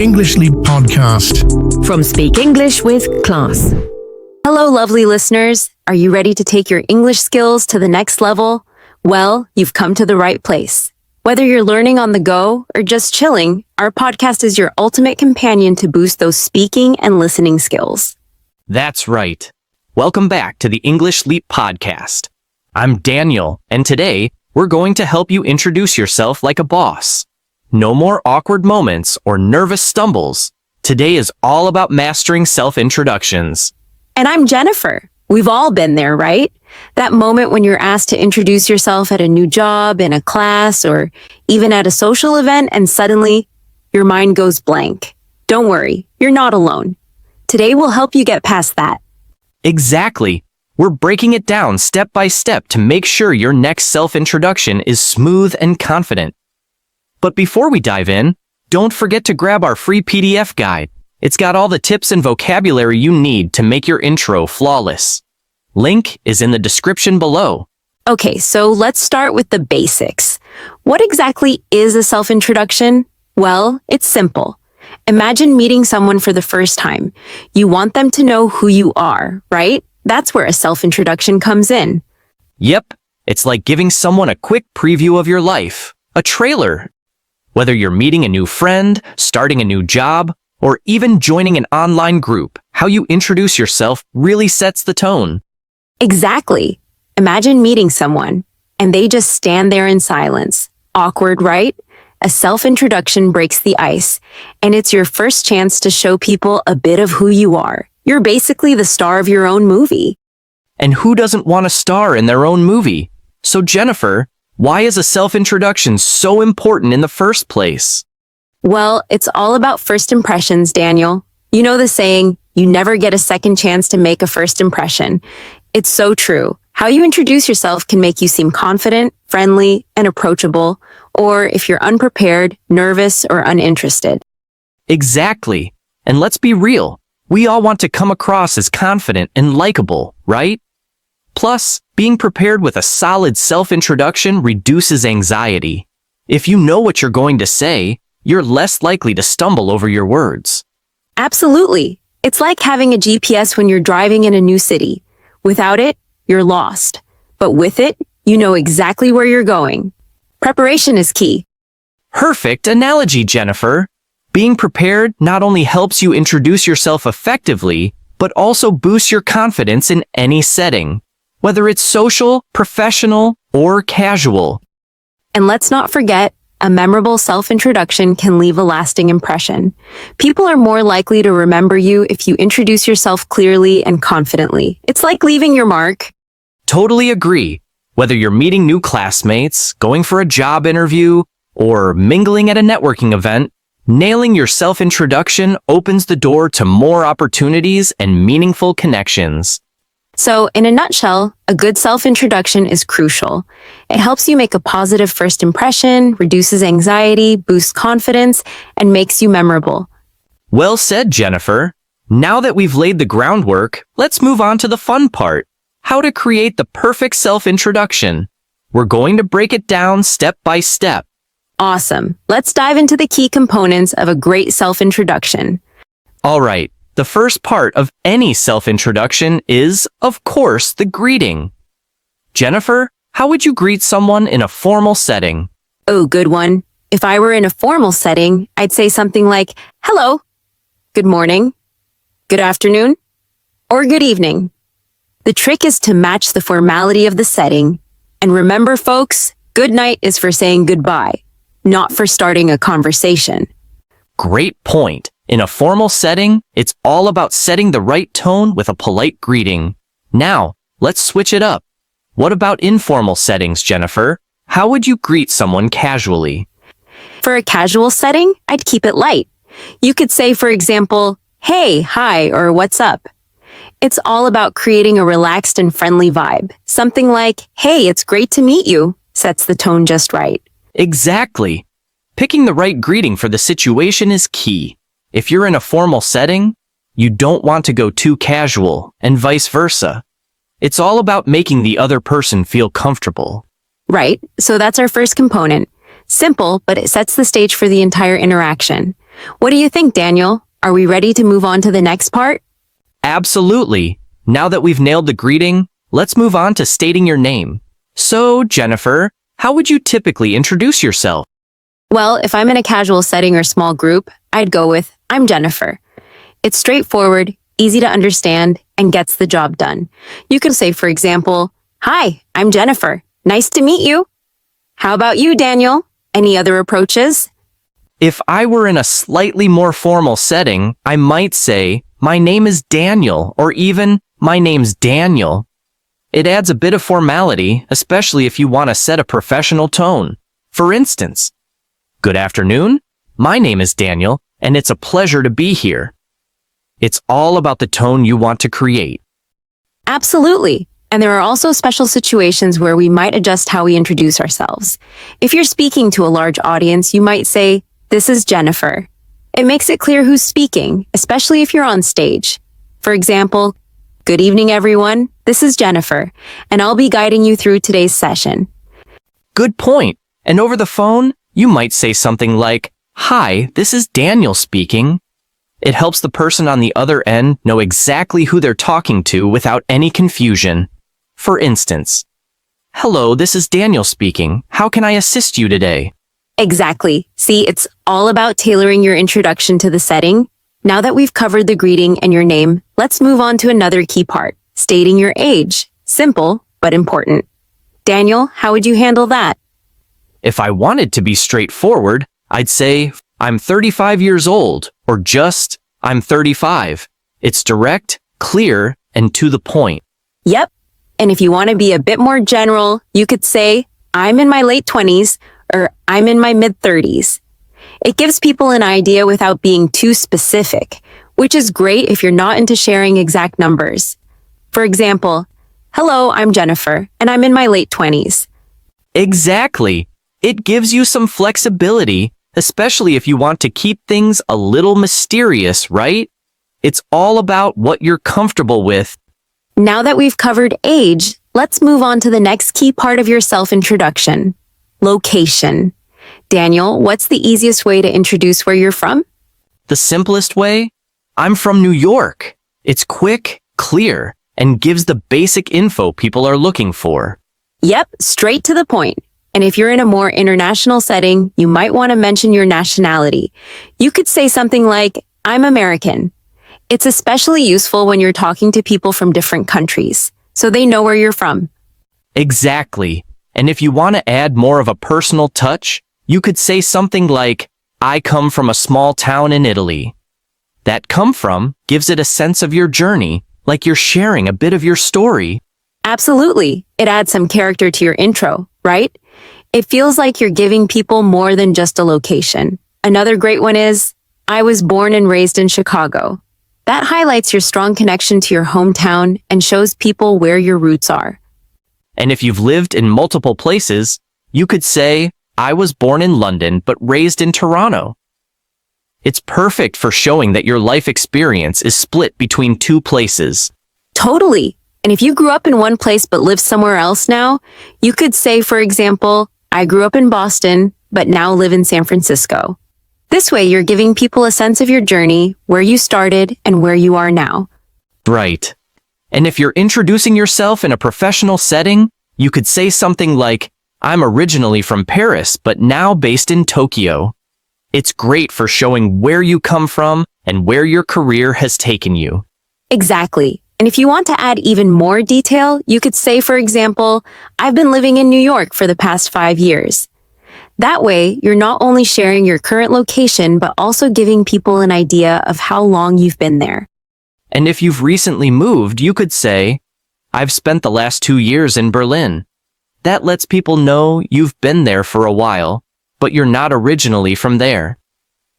English Leap podcast. From Speak English with Class. Hello, lovely listeners. Are you ready to take your English skills to the next level? Well, you've come to the right place. Whether you're learning on the go or just chilling, our podcast is your ultimate companion to boost those speaking and listening skills. That's right. Welcome back to the English Leap podcast. I'm Daniel, and today we're going to help you introduce yourself like a boss. No more awkward moments or nervous stumbles. Today is all about mastering self-introductions. And I'm Jennifer. We've all been there, right? That moment when you're asked to introduce yourself at a new job, in a class, or even at a social event, and suddenly your mind goes blank. Don't worry, you're not alone. Today we'll help you get past that. Exactly. We're breaking it down step by step to make sure your next self-introduction is smooth and confident. But before we dive in, don't forget to grab our free PDF guide. It's got all the tips and vocabulary you need to make your intro flawless. Link is in the description below. Okay, so let's start with the basics. What exactly is a self-introduction? Well, it's simple. Imagine meeting someone for the first time. You want them to know who you are, right? That's where a self-introduction comes in. Yep, it's like giving someone a quick preview of your life, a trailer. Whether you're meeting a new friend, starting a new job, or even joining an online group, how you introduce yourself really sets the tone. Exactly. Imagine meeting someone, and they just stand there in silence. Awkward, right? A self-introduction breaks the ice, and it's your first chance to show people a bit of who you are. You're basically the star of your own movie. And who doesn't want a star in their own movie? So Jennifer, why is a self-introduction so important in the first place? Well, it's all about first impressions, Daniel. You know the saying, you never get a second chance to make a first impression. It's so true. How you introduce yourself can make you seem confident, friendly, and approachable, or if you're unprepared, nervous, or uninterested. Exactly. And let's be real. We all want to come across as confident and likable, right? Plus, being prepared with a solid self-introduction reduces anxiety. If you know what you're going to say, you're less likely to stumble over your words. Absolutely. It's like having a GPS when you're driving in a new city. Without it, you're lost. But with it, you know exactly where you're going. Preparation is key. Perfect analogy, Jennifer. Being prepared not only helps you introduce yourself effectively, but also boosts your confidence in any setting, whether it's social, professional, or casual. And let's not forget, a memorable self-introduction can leave a lasting impression. People are more likely to remember you if you introduce yourself clearly and confidently. It's like leaving your mark. Totally agree. Whether you're meeting new classmates, going for a job interview, or mingling at a networking event, nailing your self-introduction opens the door to more opportunities and meaningful connections. So, in a nutshell, a good self-introduction is crucial. It helps you make a positive first impression, reduces anxiety, boosts confidence, and makes you memorable. Well said, Jennifer. Now that we've laid the groundwork, let's move on to the fun part. How to create the perfect self-introduction. We're going to break it down step by step. Awesome. Let's dive into the key components of a great self-introduction. All right. The first part of any self-introduction is, of course, the greeting. Jennifer, how would you greet someone in a formal setting? Oh, good one. If I were in a formal setting, I'd say something like, hello, good morning, good afternoon, or good evening. The trick is to match the formality of the setting. And remember, folks, good night is for saying goodbye, not for starting a conversation. Great point. In a formal setting, it's all about setting the right tone with a polite greeting. Now, let's switch it up. What about informal settings, Jennifer? How would you greet someone casually? For a casual setting, I'd keep it light. You could say, for example, hey, hi, or what's up? It's all about creating a relaxed and friendly vibe. Something like, hey, it's great to meet you, sets the tone just right. Exactly. Picking the right greeting for the situation is key. If you're in a formal setting, you don't want to go too casual, and vice versa. It's all about making the other person feel comfortable. Right, so that's our first component. Simple, but it sets the stage for the entire interaction. What do you think, Daniel? Are we ready to move on to the next part? Absolutely. Now that we've nailed the greeting, let's move on to stating your name. So, Jennifer, how would you typically introduce yourself? Well, if I'm in a casual setting or small group, I'd go with, I'm Jennifer. It's straightforward, easy to understand, and gets the job done. You could say, for example, Hi, I'm Jennifer. Nice to meet you. How about you, Daniel? Any other approaches? If I were in a slightly more formal setting, I might say, my name is Daniel, or even, my name's Daniel. It adds a bit of formality, especially if you want to set a professional tone. For instance, good afternoon. My name is Daniel, and it's a pleasure to be here. It's all about the tone you want to create. Absolutely. And there are also special situations where we might adjust how we introduce ourselves. If you're speaking to a large audience, you might say, This is Jennifer. It makes it clear who's speaking, especially if you're on stage. For example, Good evening, everyone. This is Jennifer, and I'll be guiding you through today's session. Good point. And over the phone, you might say something like, Hi, this is Daniel speaking. It helps the person on the other end know exactly who they're talking to without any confusion. For instance, Hello, this is Daniel speaking. How can I assist you today? Exactly. See, it's all about tailoring your introduction to the setting. Now that we've covered the greeting and your name, let's move on to another key part, stating your age. Simple, but important. Daniel, how would you handle that? If I wanted to be straightforward, I'd say, I'm 35 years old, or just, I'm 35. It's direct, clear, and to the point. Yep. And if you want to be a bit more general, you could say, I'm in my late 20s, or I'm in my mid-30s. It gives people an idea without being too specific, which is great if you're not into sharing exact numbers. For example, Hello, I'm Jennifer, and I'm in my late 20s. Exactly. It gives you some flexibility, especially if you want to keep things a little mysterious, right? It's all about what you're comfortable with. Now that we've covered age, let's move on to the next key part of your self-introduction, location. Daniel, what's the easiest way to introduce where you're from? The simplest way? I'm from New York. It's quick, clear, and gives the basic info people are looking for. Yep, straight to the point. And if you're in a more international setting, you might want to mention your nationality. You could say something like, I'm American. It's especially useful when you're talking to people from different countries, so they know where you're from. Exactly. And if you want to add more of a personal touch, you could say something like, I come from a small town in Italy. That come from gives it a sense of your journey, like you're sharing a bit of your story. Absolutely. It adds some character to your intro, right? It feels like you're giving people more than just a location. Another great one is, I was born and raised in Chicago. That highlights your strong connection to your hometown and shows people where your roots are. And if you've lived in multiple places, you could say, I was born in London but raised in Toronto. It's perfect for showing that your life experience is split between two places. Totally. And if you grew up in one place but live somewhere else now, you could say, for example, I grew up in Boston, but now live in San Francisco. This way, you're giving people a sense of your journey, where you started, and where you are now. Right. And if you're introducing yourself in a professional setting, you could say something like, I'm originally from Paris, but now based in Tokyo. It's great for showing where you come from and where your career has taken you. Exactly. And if you want to add even more detail, you could say, for example, I've been living in New York for the past 5 years. That way, you're not only sharing your current location, but also giving people an idea of how long you've been there. And if you've recently moved, you could say, I've spent the last 2 years in Berlin. That lets people know you've been there for a while, but you're not originally from there.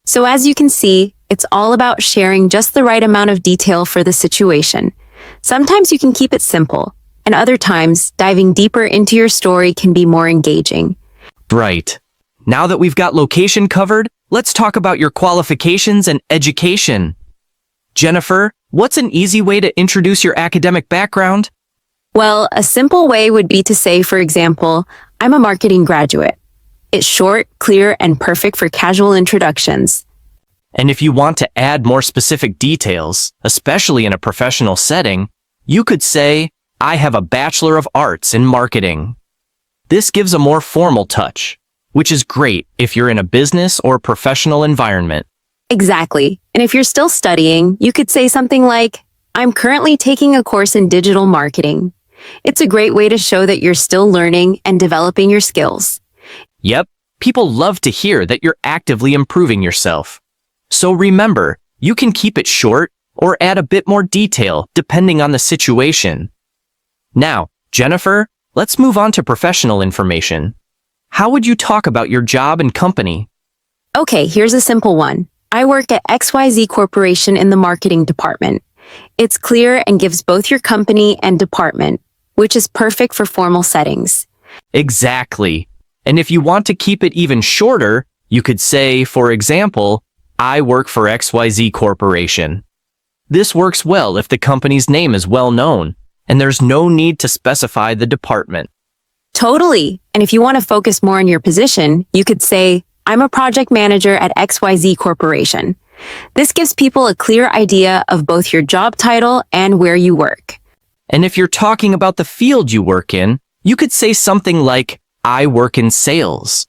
So as you can see, it's all about sharing just the right amount of detail for the situation. Sometimes you can keep it simple, and other times, diving deeper into your story can be more engaging. Right. Now that we've got location covered, let's talk about your qualifications and education. Jennifer, what's an easy way to introduce your academic background? Well, a simple way would be to say, for example, I'm a marketing graduate. It's short, clear, and perfect for casual introductions. And if you want to add more specific details, especially in a professional setting, you could say, I have a Bachelor of Arts in Marketing. This gives a more formal touch, which is great if you're in a business or professional environment. Exactly. And if you're still studying, you could say something like, I'm currently taking a course in digital marketing. It's a great way to show that you're still learning and developing your skills. Yep, people love to hear that you're actively improving yourself. So remember, you can keep it short or add a bit more detail depending on the situation. Now, Jennifer, let's move on to professional information. How would you talk about your job and company? Okay, here's a simple one. I work at XYZ Corporation in the marketing department. It's clear and gives both your company and department, which is perfect for formal settings. Exactly. And if you want to keep it even shorter, you could say, for example, I work for XYZ Corporation. This works well if the company's name is well known, and there's no need to specify the department. Totally. And if you want to focus more on your position, you could say, I'm a project manager at XYZ Corporation. This gives people a clear idea of both your job title and where you work. And if you're talking about the field you work in, you could say something like, I work in sales.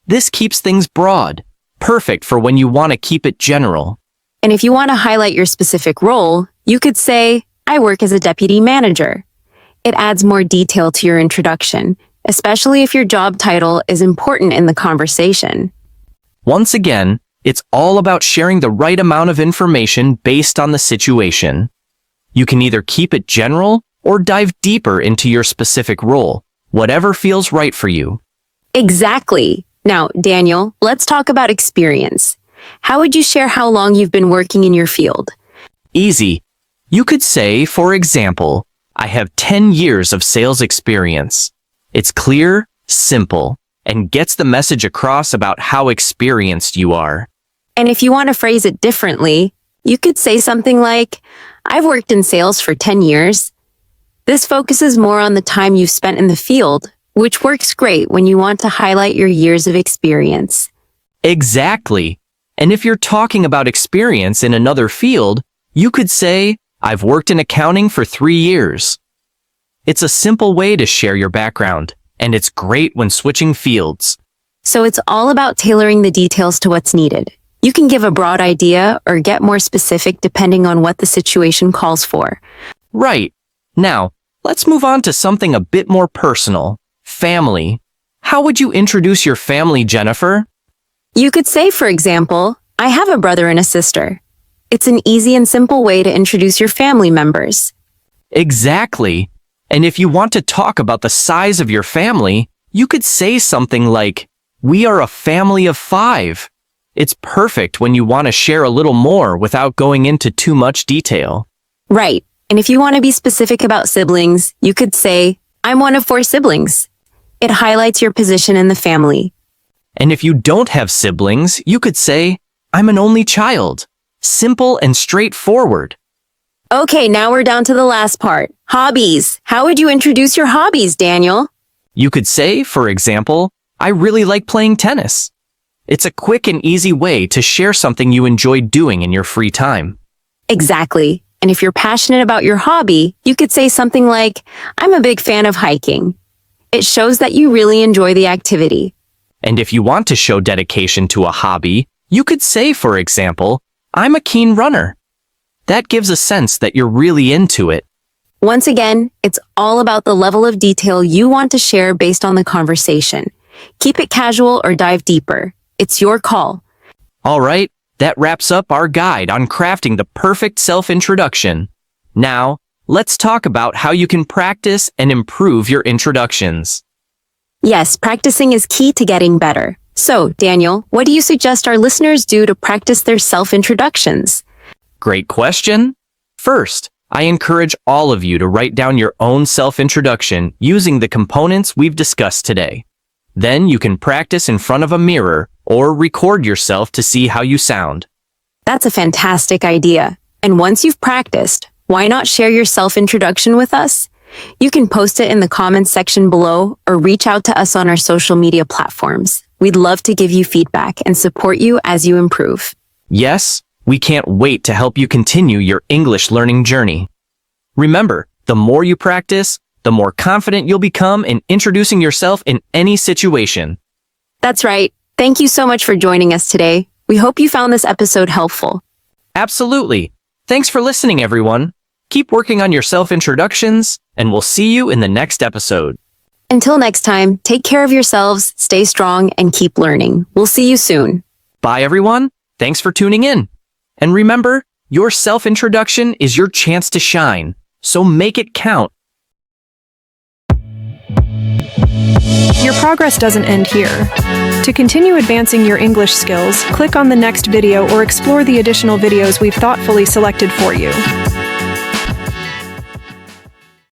This keeps things broad, perfect for when you want to keep it general. And if you want to highlight your specific role, you could say, I work as a deputy manager. It adds more detail to your introduction, especially if your job title is important in the conversation. Once again, it's all about sharing the right amount of information based on the situation. You can either keep it general or dive deeper into your specific role, whatever feels right for you. Exactly. Now, Daniel, let's talk about experience. How would you share how long you've been working in your field? Easy. You could say, for example, I have 10 years of sales experience. It's clear, simple, and gets the message across about how experienced you are. And if you want to phrase it differently, you could say something like, I've worked in sales for 10 years. This focuses more on the time you've spent in the field, which works great when you want to highlight your years of experience. Exactly. And if you're talking about experience in another field, you could say, I've worked in accounting for 3 years. It's a simple way to share your background, and it's great when switching fields. So it's all about tailoring the details to what's needed. You can give a broad idea or get more specific depending on what the situation calls for. Right. Now, let's move on to something a bit more personal. Family. How would you introduce your family, Jennifer? You could say, for example, I have a brother and a sister. It's an easy and simple way to introduce your family members. Exactly. And if you want to talk about the size of your family, you could say something like, we are a family of 5. It's perfect when you want to share a little more without going into too much detail. Right. And if you want to be specific about siblings, you could say, I'm one of 4 siblings. It highlights your position in the family. And if you don't have siblings, you could say, I'm an only child. Simple and straightforward. Okay, now we're down to the last part. Hobbies. How would you introduce your hobbies, Daniel? You could say, for example, I really like playing tennis. It's a quick and easy way to share something you enjoy doing in your free time. Exactly. And if you're passionate about your hobby, you could say something like, I'm a big fan of hiking. It shows that you really enjoy the activity. And if you want to show dedication to a hobby, you could say, for example, I'm a keen runner. That gives a sense that you're really into it. Once again, it's all about the level of detail you want to share based on the conversation. Keep it casual or dive deeper. It's your call. All right, that wraps up our guide on crafting the perfect self-introduction. Now, let's talk about how you can practice and improve your introductions. Yes, practicing is key to getting better. So, Daniel, what do you suggest our listeners do to practice their self-introductions? Great question. First, I encourage all of you to write down your own self-introduction using the components we've discussed today. Then you can practice in front of a mirror or record yourself to see how you sound. That's a fantastic idea. And once you've practiced, why not share your self-introduction with us? You can post it in the comments section below or reach out to us on our social media platforms. We'd love to give you feedback and support you as you improve. Yes, we can't wait to help you continue your English learning journey. Remember, the more you practice, the more confident you'll become in introducing yourself in any situation. That's right. Thank you so much for joining us today. We hope you found this episode helpful. Absolutely. Thanks for listening, everyone. Keep working on your self-introductions, and we'll see you in the next episode. Until next time, take care of yourselves, stay strong, and keep learning. We'll see you soon. Bye, everyone. Thanks for tuning in. And remember, your self-introduction is your chance to shine, so make it count. Your progress doesn't end here. To continue advancing your English skills, click on the next video or explore the additional videos we've thoughtfully selected for you.